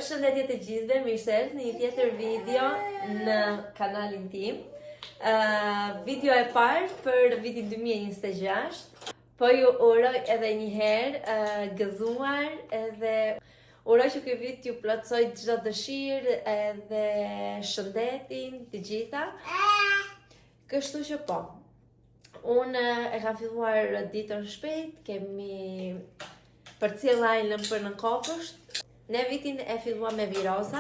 Përshëndetje të gjithëve, mirë se erdhët në një tjetër video në kanalin tim. Video e parë për vitin 2026. Po ju uroj edhe një herë gëzuar edhe uroj që ky vit ju plotësoj çdo dëshirë edhe shëndetin të gjitha. Kështu që po. Unë e kam filluar ditën shpejt, kemi përcjellajlën për në kokësht. Ne vitin e filluam me viroza,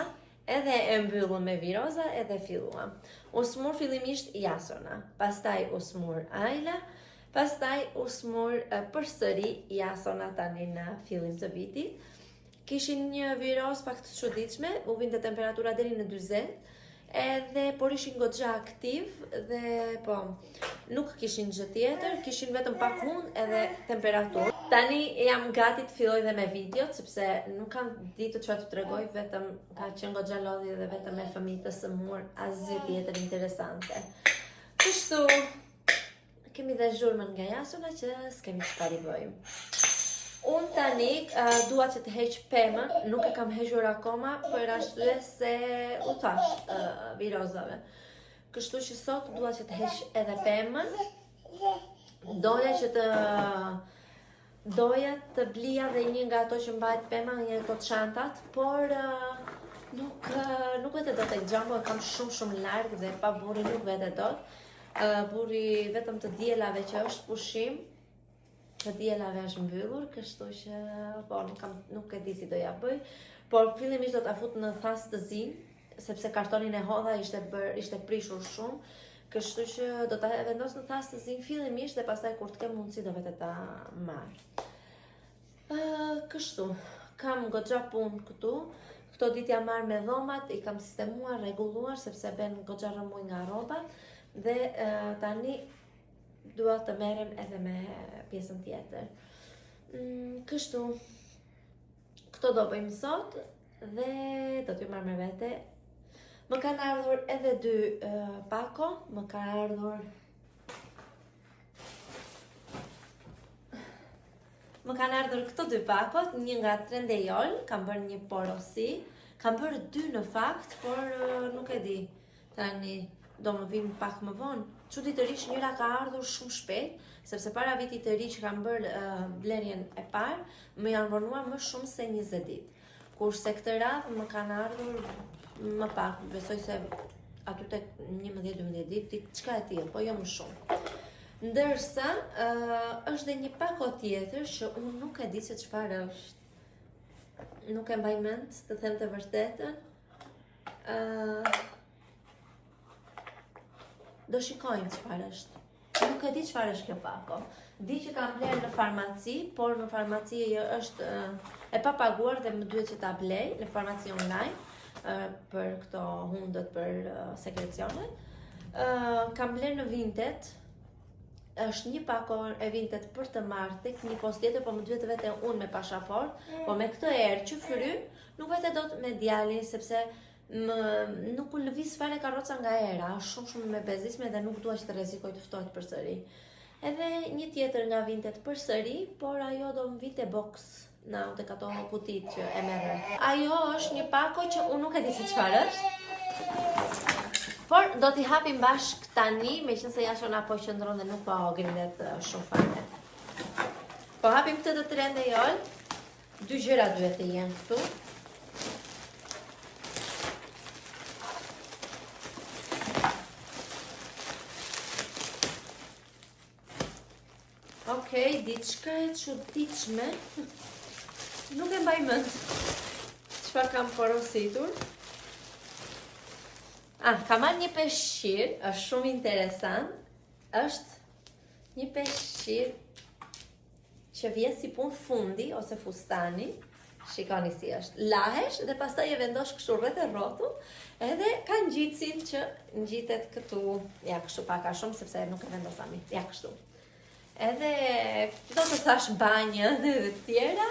edhe e mbyllëm me viroza, edhe filluam. U smur fillimisht Jasona, pastaj u smur Ajla, pastaj u smur përsëri Jasona tani në fillim të vitit. Kishin një viroz pak të çuditshme, u vinte temperatura deri në 40, edhe por ishin goxha aktiv dhe po nuk kishin gjë tjetër, kishin vetëm pak hund edhe temperaturë. Tani jam gati të filloj dhe me videot, sepse nuk kam ditë çfarë të tregoj, vetëm ka qenë goxha lodhi dhe vetëm me fëmijë të sëmur, asgjë tjetër interesante. Kështu kemi dhe zhurmën nga Jasona që s'kemi çfarë i bëjmë. Unë tani dua që të heq pemën, nuk e kam hequr akoma për arsye se u thash virozave. Kështu që sot dua që të heq edhe pemën. Doja të blija dhe një nga ato që mbajt pema, një ato çantat, por nuk vete dot e Jumbo, e kam shumë larg dhe pa burri nuk vete dot. Burri vetëm të dielave që është pushim. Të dielave është mbyllur, kështu që po nuk e di si do ja bëj, por fillimisht do ta fut në thas të zi, sepse kartonin e hodha ishte prishur shumë, kështu që do ta vendos në thas të zi fillimisht dhe pastaj kur të kem mundësi do vetë ta marr. Kështu, kam goxha punë këtu. Këto ditë jam marrë me dhomat, i kam sistemuar, rregulluar sepse bën goxha rrëmuj nga rrobat dhe tani dua të merrem edhe me pjesën tjetër. Kështu, këto do bëjmë sot dhe do t'ju marr me vete. Më kanë ardhur edhe 2 pako, më kanë ardhur këto 2 pakot, një nga Trendyol, kam bërë një porosi, kam bërë 2 në fakt, por nuk e di tani do më vinë pak më vonë. Çuditërisht njëra ka ardhur shumë shpejt, sepse para vitit të ri që kam bërë blerjen e parë, më janë vonuar më shumë se 20 ditë. Kurse këtë radhë më kanë ardhur më pak, besoj se aty tek 11-12 ditë, çka e tillë, po jo më shumë. Ndërsa është dhe një pako tjetër që unë nuk e di se çfarë është. Nuk e mbaj mend, të them të vërtetën. Do shikojmë çfarë është. Nuk e di çfarë është kjo pako. Di që kam bler në farmaci, por në farmaci është e papaguar dhe më duhet që ta blej në farmaci online për këto hundët për sekrecione. Kam bler në Vinted. Është një pako e Vinted për të marrë tek një post tjetër, po më duhet vetë unë me pashaport, po me këtë erë që fryn, nuk vete dot me djalin sepse nuk u lëviz fare karroca nga era, është shumë me bezisme dhe nuk dua që të rrezikoj të ftohet përsëri. Edhe një tjetër nga Vinted përsëri, por ajo do më vite box në tek ato kutit që e merr. Ajo është një pako që unë nuk e di se çfarë është. Por do t'i hapim bashk tani, meqense Jasona po qëndron dhe nuk po grindet shumë fare. Po hapim këtë të Trendyol. 2 gjëra duhet të jenë këtu. Okej, diçka e çuditshme. Nuk e mbaj mend çfarë kam porositur. Kam marrë një peshqir, është shumë interesant. Është një peshqir që vjen si punë fundi ose fustani. Shikoni si është. Lahesh dhe pastaj e vendosh kështu rreth e rrotull, edhe ka ngjitsin që ngjitet këtu. Ja, kështu pak a shumë sepse nuk e vendosa mirë. Ja, kështu. Edhe do të thash banjë dhe të tjera,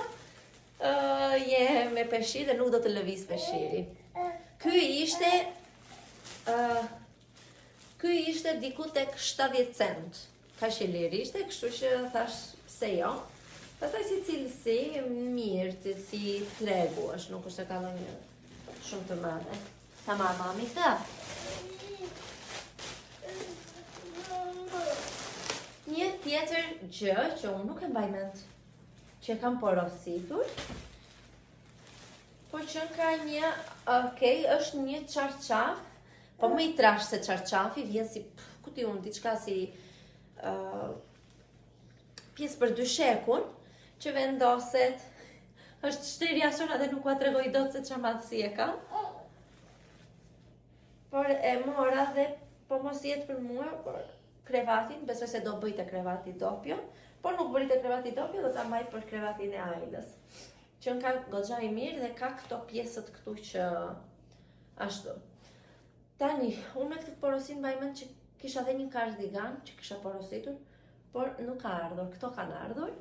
je me peshqir dhe nuk do të lëviz peshqiri. Ky ishte diku tek 70 cent. Kaq i lirë ishte, kështu që thash pse jo. Pastaj si cilësi mirë, si tregu është, nuk është e ka dhënë shumë të madhe. Ta marrë mami këtë. Një tjetër gjë që unë nuk e mbaj mend që kam porositur, por që ka një, është një çarçaf, po më i trash se çarçafi, vjen si, ku ti unë, diçka si pjesë për dyshekun, që vendoset, është shtrirja sona dhe nuk ua tregoj dot se çfarë madhësi e ka. Por e mora dhe po mos jetë për mua, por krevatin, besoj se do bëj të krevati dopjo, por nuk bëri të krevati dopjo, do ta mbaj për krevatin e Ailës. Që në ka goxha i mirë dhe ka këto pjesët këtu që ashtu. Tani, unë me këtë porosin mbaj mend që kisha dhe një kardigan që kisha porositur, por nuk ka ardhur, këto kanë ardhur,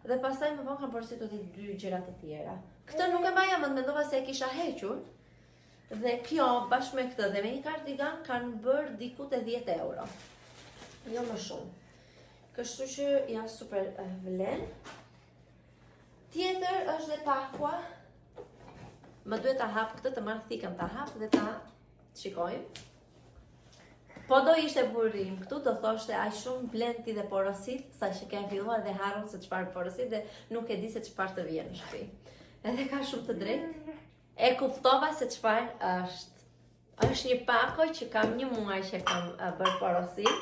dhe pastaj më vonë kam porositur dhe 2 gjëra të tjera. Këtë nuk e mbaja mend, mendova se e kisha hequr, dhe kjo bashkë me këtë dhe me një kardigan kanë bërë diku te 10 euro. Jo më shumë. Kështu që janë super vlen. Tjetër është dhe pakua. Më duhet ta hap këtë, të marrë thikën ta hap dhe ta shikojmë. Po do ishte burim këtu, do thoshte aq shumë blenti dhe porosit, sa që ke filluar dhe harron se çfarë porosit dhe nuk e di se çfarë të vjen në shtëpi. Edhe ka shumë të drejtë. E kuptova se çfarë është. Është një pako që kam një muaj që kam bërë porosit.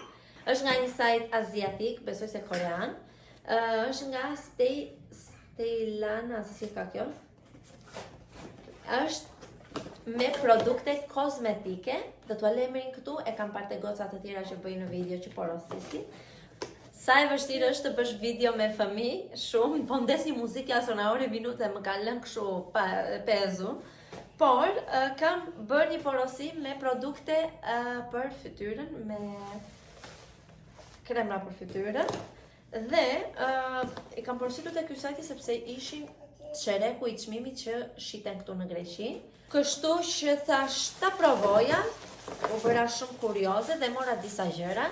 Është nga një sajt aziatik, besoj se korean. Është nga Steilana, si ka kjo? Është me produkte kozmetike. Do t'ua lë emrin këtu, e kam parë te goca të tjera që bëjnë në video që porosisin. Sa e vështirë është të bësh video me fëmijë, shumë, po ndes një muzikë asonore minute më ka lënë kështu pezu. Por kam bërë një porosim me produkte për fytyrën, me kremra për fytyrën dhe i kam porositur te ky sajti sepse ishin shereku i çmimit që shiten këtu në Greqi. Kështu që thash ta provoja, u bëra shumë kurioze dhe mora disa gjëra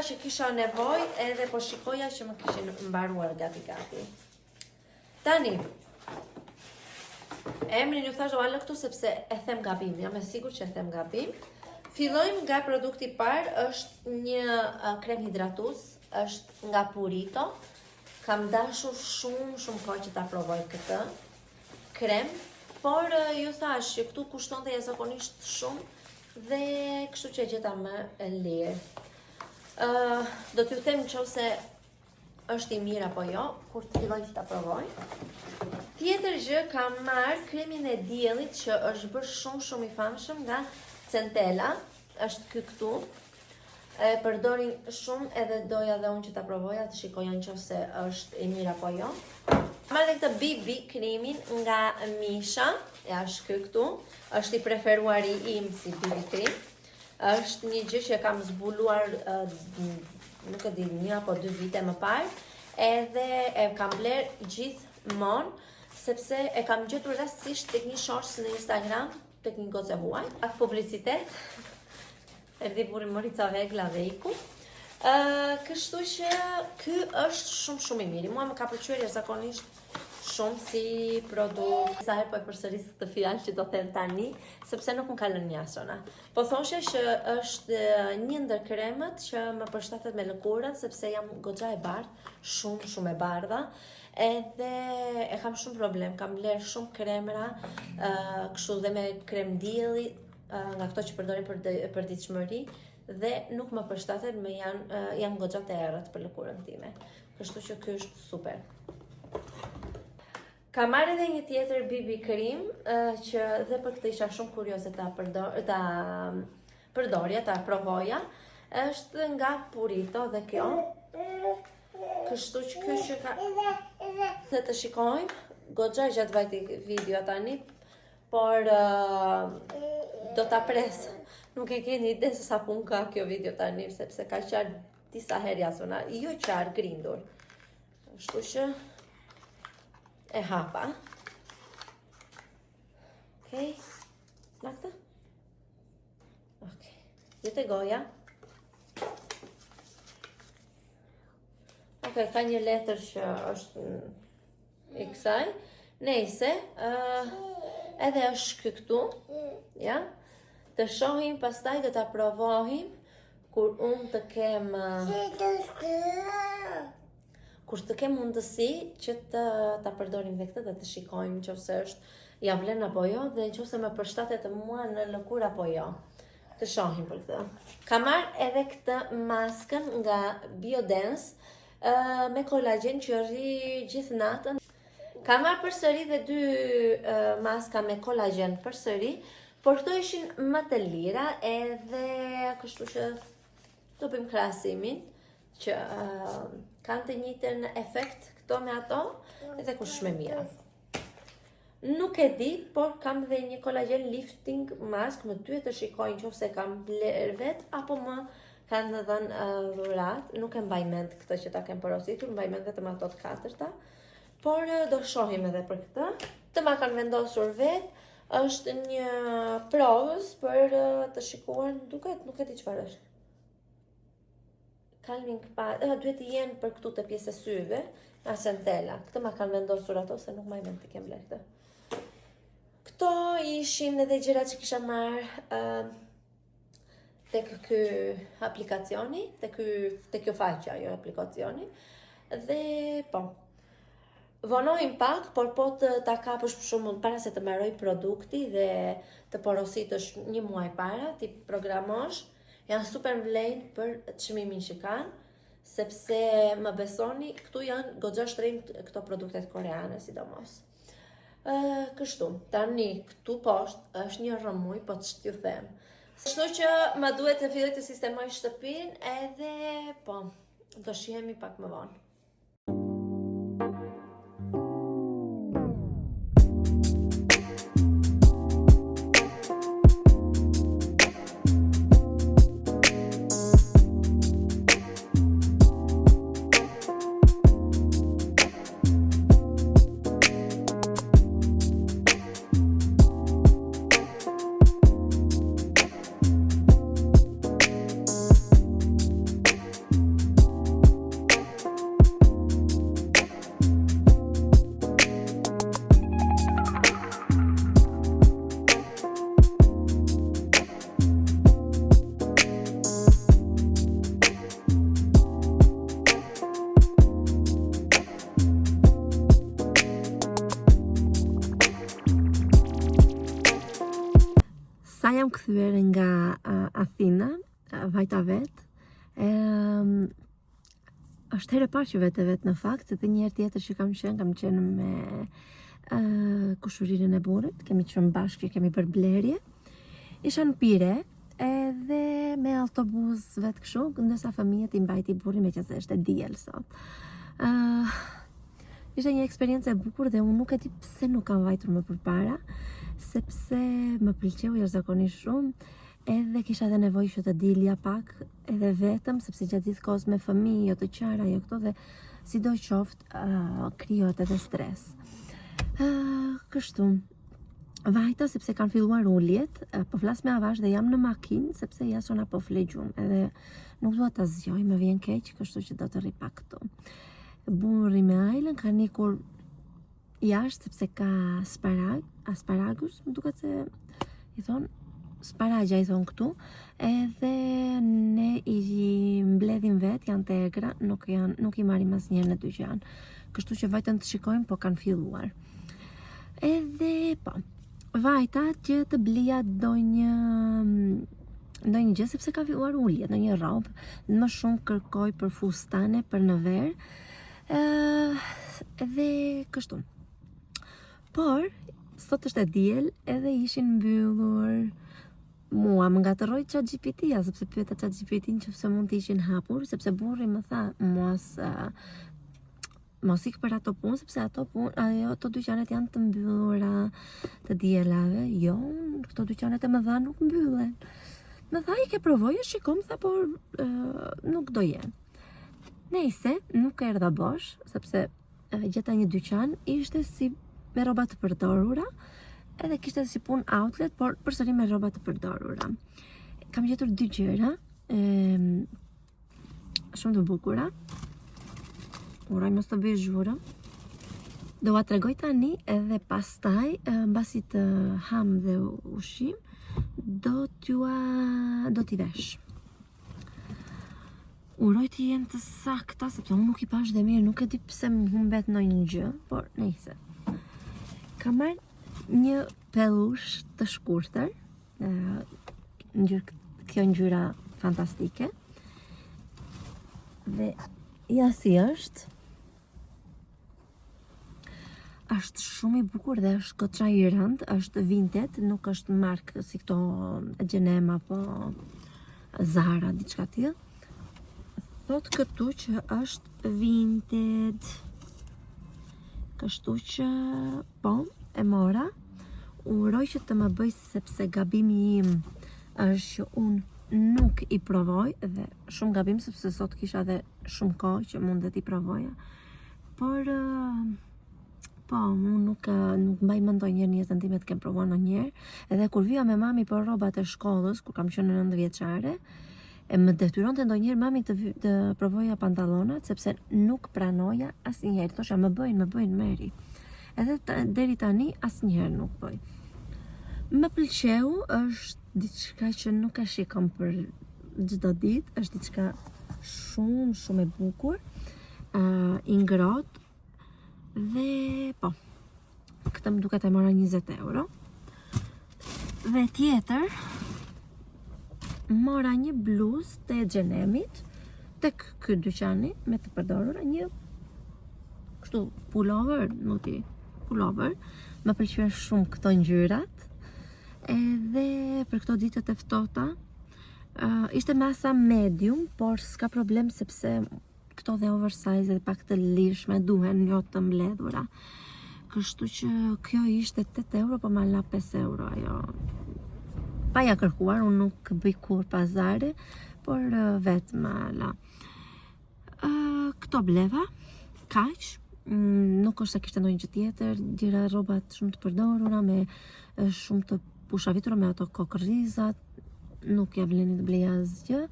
që kisha nevojë edhe po shikoja që më kishin mbaruar gati. Tani, emrin ju thash do alë këtu sepse e them gabim, jam e sigurt që e them gabim. Fillojmë nga produkti i parë, është një krem hidratues, është nga Purito. Kam dashur shumë kohë që ta provoj këtë krem, por ju thash që këtu kushtonte jashtëzakonisht shumë dhe kështu që e gjeta më e lirë. Do t'ju them nëse është i mirë apo jo, kur të filloj të ta provoj. Tjetër gjë, kam marrë kremin e diellit që është bërë shumë i famshëm nga Centella, është ky këtu. E përdorin shumë edhe doja dhe unë që ta provoja të shikoja nëse është i mirë apo jo. Marrë këtë BB kremin nga Misha, është ky këtu. Është i preferuari im si BB krem. Është një gjë që kam zbuluar nuk e di 1 apo 2 vite më parë, edhe e kam bler gjithmonë sepse e kam gjetur rastësisht tek një shorts në Instagram, tek një gocë huaj, publicitet. Erdi burri Morica Vegla dhe iku. Kështu që ky është shumë i mirë. Mua më ka pëlqyer jashtëzakonisht shumë si produkt. Sa herë po e përsëris këtë fjalë që do them tani, sepse nuk më ka lënë jashtëna. Po thoshe që është një ndër kremat që më përshtatet me lëkurën, sepse jam goxha e bardhë, shumë e bardha. Edhe e kam shumë problem, kam bler shumë kremra, kështu dhe me krem dielli, nga këto që përdorin për ditëshmëri, dhe nuk më përshtatet, me janë goxha të errët për lëkurën time. Kështu që ky është super. Kam marrë edhe një tjetër BB krem që dhe për këtë isha shumë kurioze ta përdorja, ta provoja. Është nga Purito dhe kjo. Kështu që ky që ka dhe të shikojmë, goxha gjatë vajti video tani, por do ta pres. Nuk e keni ide se sa pun ka kjo video tani, sepse ka qarë disa herë jasona, jo qarë grindur. Kështu që e hapa. Okej. Na këtë? Okej. Jete goja. Okej, ka një letër që është i kësaj. Nejse, Edhe është këtu, ja? Të shohim, pastaj do ta provohim kur unë të kem kur të kem mundësi që ta përdorim dhe këtë dhe të shikojmë nëse është ja vlen apo jo dhe nëse më përshtatet mua në lëkurë apo jo. Të shohim për këtë. Kam marrë edhe këtë maskën nga Biodance me kolagen që rri gjithë natën. Kam marrë përsëri dhe 2 maska me kolagen përsëri, por këto ishin më të lira edhe kështu që do bëjmë krahasimin që kanë të njëjtën efekt këto me ato edhe kush më mirë. Nuk e di, por kam dhe një kolagen lifting mask, më duhet të shikoj nëse kam bler vet apo më kanë dhënë dhurat. Nuk e mbaj mend këtë që ta kem porositur, mbaj mend vetëm ato të 4-ta. Por do shohim edhe për këtë. Të ma kanë vendosur vet, është një provës për të shikuar, duket, nuk e di çfarë është. Calming pad, duhet të jenë për këtu të pjesë syve, asentela. Këtë ma kanë vendosur ato se nuk mbaj mend të kem bler këtë. Këto ishin edhe gjërat që kisha marrë tek ky aplikacioni, tek kjo faqja, jo aplikacioni. Dhe po, vonojmë pak, por po ta kapësh për shembull para se të mbaroj produkti dhe të porositësh 1 muaj para, ti programosh, janë super vlejnë për çmimin që kanë, sepse më besoni, këtu janë goxha shtrenjtë këto produktet koreane sidomos. Kështu, tani këtu poshtë është një rrëmuj, po t'ju them. Kështu që më duhet të filloj të sistemoj shtëpinë edhe po, do shihemi pak më vonë. Sa jam kthyer nga Athina, vajta vet. Është herë e parë që vet në fakt, edhe një herë tjetër që kam qenë me kushurinë e burrit, kemi qenë bashkë, kemi bërë blerje. Isha në Pire, edhe me autobus vet kështu, ndërsa fëmijët i mbajti burrin meqense ishte diel sot. Ishte një eksperiencë e bukur dhe unë nuk e di pse nuk kam vajtur më përpara, sepse më pëlqeu jashtëzakonisht shumë, edhe kisha edhe nevojë që të dilja pak edhe vetëm, sepse gjatë gjithë kohës me fëmijë, jo të qara, jo këto dhe sidoqoftë krijohet edhe stres. Kështu, vajta sepse kanë filluar uljet, po flas me avash dhe jam në makinë sepse jasona po flegjum, edhe nuk dua ta zgjoj, më vjen keq, kështu që do të rri pak këtu. Burri me Ajlën ka nikur jashtë sepse ka asparagus, më duket se i thon sparagja i thon këtu, edhe ne i mbledhim vet, janë të egra, nuk i marrim asnjëherë në dyqan. Kështu që vajtën të shikojmë, po kanë filluar. Edhe po, vajta që të blija ndonjë gjë sepse ka filluar ulje, ndonjë rrobë, më shumë kërkoj për fustane për në verë. Edhe kështu. Por, sot është e diel edhe ishin mbyllur. Mua më ngatërroi ChatGPT-ja, sepse pyeta ChatGPT-n nëse mund të ishin hapur, sepse burri më tha mos ik për ato punë, sepse ato dyqanet janë të mbyllura të dielave. Jo, këto dyqanet e mëdha nuk mbyllen. Më tha, i ke provoje, shikom, tha, por nuk do jenë. Nejse, nuk erdha bosh, sepse gjeta një dyqan, ishte si me rroba të përdorura, edhe kishte si punë outlet, por përsëri me rroba të përdorura. Kam gjetur 2 gjëra, shumë të bukura. Uroj mos të bëj zhurmë. Do ua tregoj tani edhe pastaj, mbasi të ham dhe ushqim, do t'i vesh. Uroj të jenë të sakta, sepse unë nuk i pash dhe mirë, nuk e di pse më humbet ndonjë gjë, por nejse. Kam marrë një pellush të shkurtër, kjo ngjyra fantastike, dhe ja si është. Është shumë i bukur dhe është goxha i rëndë, është vintage, nuk është markë si këto H&M apo Zara, diçka tillë. Thot këtu që është vintage. Kështu që po, e mora. Uroj që të më bëj, sepse gabimi im është që unë nuk i provoj, dhe shumë gabim sepse sot kisha dhe shumë kohë që mundet i provoja. Por po, unë nuk mbaj mend ndonjëherë në jetën time të kem provuar ndonjëherë. Edhe kur vija me mami për rrobat e shkollës, kur kam qenë 9 vjeçare, e më detyronte ndonjëherë mami të provoja pantallonat, sepse nuk pranoja asnjëherë. Thosha më bëjnë meri. Edhe deri tani asnjëherë nuk bëj. Më pëlqeu, është diçka që nuk e shikon për çdo ditë, është diçka shumë e bukur, i ngrohtë. Dhe po, këtë më duket e mora 20 euro. Dhe tjetër, mora një bluzë të H&M-it tek ky dyqani me të përdorura, një kështu pullover, pullover. Më pëlqen shumë këto ngjyrat. Edhe për këto ditët e ftohta, ishte masa medium, por s'ka problem sepse këto dhe oversize dhe pak të lirshme duhen, jo të mbledhura. Kështu që kjo ishte 8 euro, po ma la 5 euro ajo. Pa ja kërkuar, unë nuk bëj kur pazare, por vetë ma la. Këto bleva, kaq, nuk është se kishte ndonjë gjë tjetër, gjëra rrobat shumë të përdorura, me shumë të pushavitura me ato kokërizat, nuk ja vleni të blej asgjë.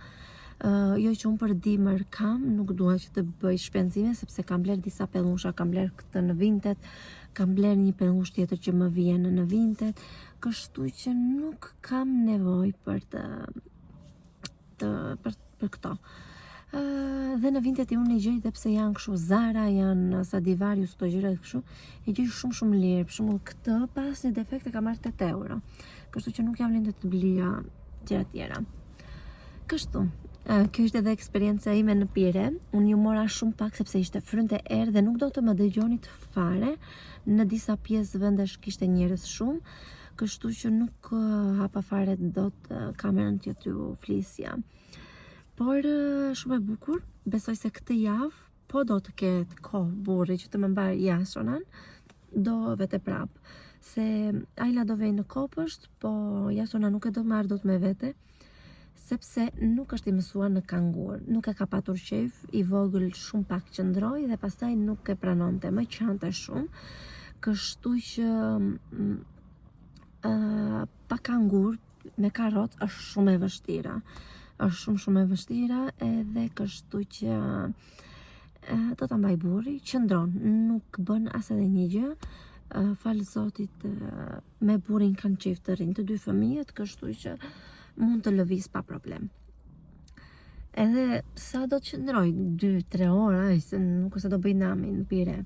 Jo që unë për dimër kam, nuk dua që të bëj shpenzime, sepse kam bler disa pellusha, kam bler këtë në vintet, kam bler një pellush tjetër që më vjen në vintet, kështu që nuk kam nevojë për këto. Dhe në vintet unë i gjej, dhe pse janë kështu Zara, janë Stradivarius, këto gjëra kështu, i gjej shumë lirë. Për shembull, këtë pas një defekte ka marrë 8 euro. Kështu që nuk jam lënë të blija gjëra tjera. Kështu, kjo ishte edhe eksperienca ime në Pire. Unë ju mora shumë pak sepse ishte frynte erë dhe nuk do të më dëgjoni të fare. Në disa pjesë vendesh kishte njerëz shumë, kështu që nuk hapa fare dot kamerën që t'ju flisja. Por shumë e bukur, besoj se këtë javë, po do të ketë kohë burri që të më mbar Jasonan, do vete prap. Se Ajla do vej në Kopësht, po Jasona nuk e do marrë dot me vete, sepse nuk është i mësuar në kangur, nuk e ka patur qejf, i vogël shumë pak qëndroi dhe pastaj nuk e pranonte, më qante shumë, kështu që pa kangur me karrot është shumë e vështira. Është shumë e vështira, edhe kështu që do ta mbaj burri, qëndron, nuk bën as edhe një gjë. Falë Zotit, me burrin kanë qejf të rinj, të 2 fëmijët, kështu që mund të lëviz pa problem. Edhe sa do të qëndroj 2-3 ora, se nuk se do bëj nami në Pire.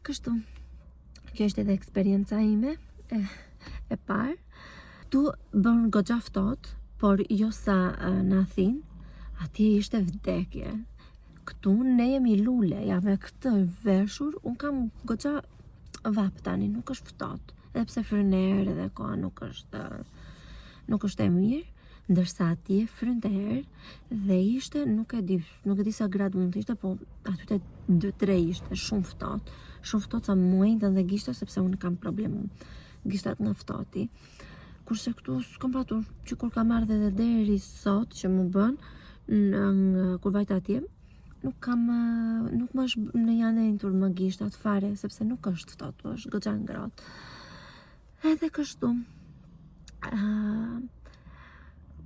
Kështu, kjo është edhe eksperienca ime e parë. Tu bën goxha ftohtë, por jo sa në Athinë, atje ishte vdekje. Këtu ne jemi lule, ja me këtë veshur, unë kam goxha vap tani, nuk është ftohtë. Edhe pse fryner edhe koha nuk është e mirë, ndërsa atje frynte erë dhe ishte, nuk e di sa gradë mund të ishte, po aty te 2-3 ishte shumë ftohtë sa muajnë dhe gishta, sepse unë kam problem gishtat nga ftohti. Kurse këtu s'kam patur, që kur kam ardhe dhe deri sot që më bën, kur vajta atje, nuk më është në janë entur më gishtat fare, sepse nuk është ftohtë, është goxha ngrohtë. Edhe kështu.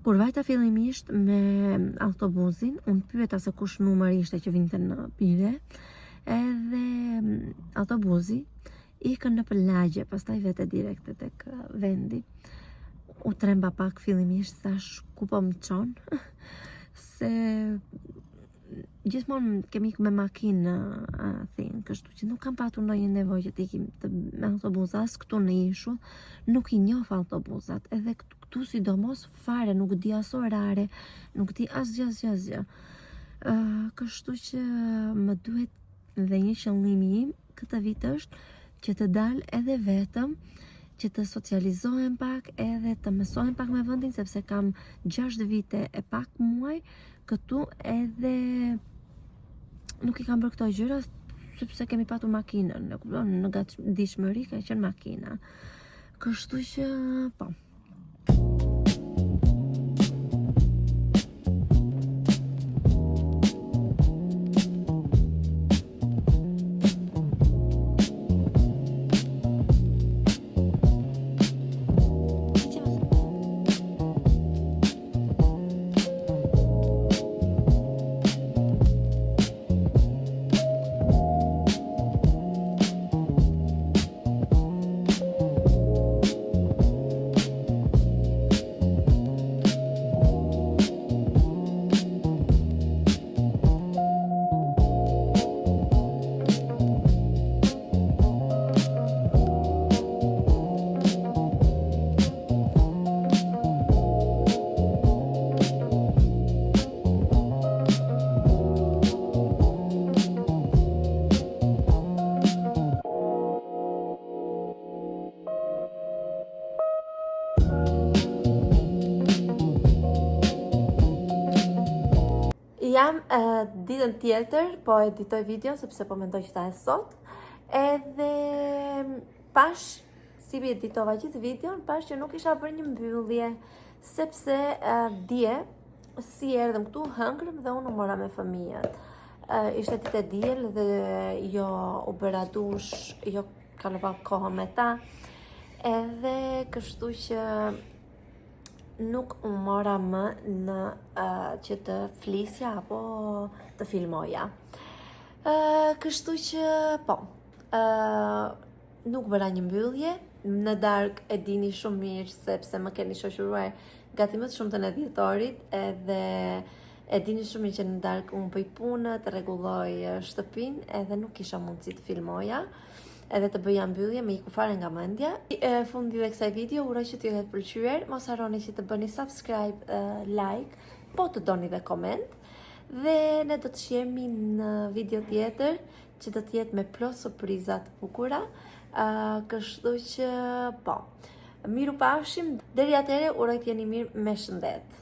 Kur vajta fillimisht me autobusin, unë pyeta se kush numër ishte që vinte në Pire, Edhe autobusi ikën në lagje, pastaj vete direkte tek vendi. U tremba pak fillimisht, thash ku po më çon, se gjithmonë kemi ikë me makinë, kështu që nuk kam patur ndonjë nevojë që të ikim me autobus, as këtu në Ishull, nuk i njoh autobusat, edhe këtu sidomos fare, nuk di as orare, nuk di asgjë. Kështu që më duhet dhe një qëllimi im këtë vit është që të dal edhe vetëm, që të socializohem pak edhe të mësohem pak me vendin, sepse kam 6 vite e pak muaj këtu edhe nuk i kam bërë këto gjëra sepse kemi patur makinën, në gatishmëri ka qenë makina. Kështu që po. Jam ditën tjetër, po editoj video sepse po mendoj që ta e sot. Edhe pash, si bi editova gjithë videon, pash që nuk isha bërë një mbyllje, sepse dje, si erdhëm këtu, hëngrëm dhe unë u mora me fëmijët. Ishte ditë e diel dhe jo u bëra dush, jo kalova kohë me ta. Edhe kështu që nuk u mora më në që të flisja apo të filmoja. Kështu që po, nuk bëra një mbyllje, në darkë e dini shumë mirë sepse më keni shoqëruar gati më të shumtën e dhjetorit, edhe e dini shumë mirë që në darkë unë bëj punë, të rregulloj shtëpinë, edhe nuk kisha mundësi të filmoja edhe të bëja mbyllje, me iku fare nga mendja. Fundi dhe kësaj video, uroj që t'ju ketë pëlqyer, mos harroni që të bëni subscribe, like, po të doni dhe koment, dhe ne do të shihemi në video tjetër, që do të jetë me plot surpriza të bukura, kështu që po, miru pafshim, deri atëherë uroj t'jeni mirë me shëndet.